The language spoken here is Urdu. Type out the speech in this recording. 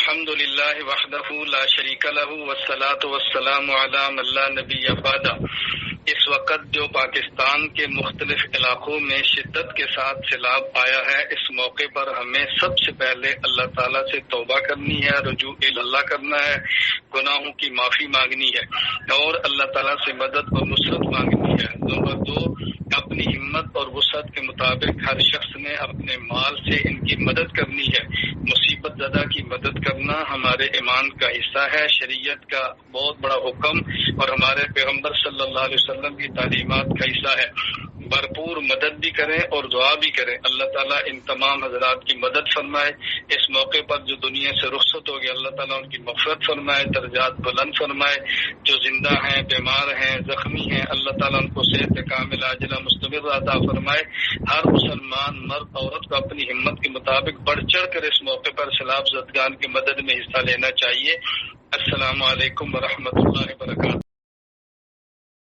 الحمد للہ وحدہ لا شریک لہ والصلاۃ والسلام علی من لا نبی بعدہ۔ اس وقت جو پاکستان کے مختلف علاقوں میں شدت کے ساتھ سیلاب آیا ہے، اس موقع پر ہمیں سب سے پہلے اللہ تعالیٰ سے توبہ کرنی ہے، رجوع اللہ کرنا ہے، گناہوں کی معافی مانگنی ہے اور اللہ تعالیٰ سے مدد اور نصرت مانگنی ہے۔ نمبر 2، اپنی ہمت اور وسعت کے مطابق ہر شخص نے اپنے مال سے ان کی مدد کرنی ہے۔ مصیبت زدہ کی مدد کرنا ہمارے ایمان کا حصہ ہے، شریعت کا بہت بڑا حکم اور ہمارے پیغمبر صلی اللہ علیہ وسلم کی تعلیمات کا حصہ ہے۔ بھرپور مدد بھی کریں اور دعا بھی کریں۔ اللہ تعالیٰ ان تمام حضرات کی مدد فرمائے۔ اس موقع پر جو دنیا سے رخصت ہو گئے، اللہ تعالیٰ ان کی مغفرت فرمائے، درجات بلند فرمائے۔ جو زندہ ہیں، بیمار ہیں، زخمی ہیں، اللہ تعالیٰ ان کو صحت کامل عاجلہ مستمر عطا فرمائے۔ ہر مسلمان مرد عورت کو اپنی ہمت کے مطابق بڑھ چڑھ کر اس موقع پر سیلاب زدگان کی مدد میں حصہ لینا چاہیے۔ السلام علیکم ورحمۃ اللہ وبرکاتہ۔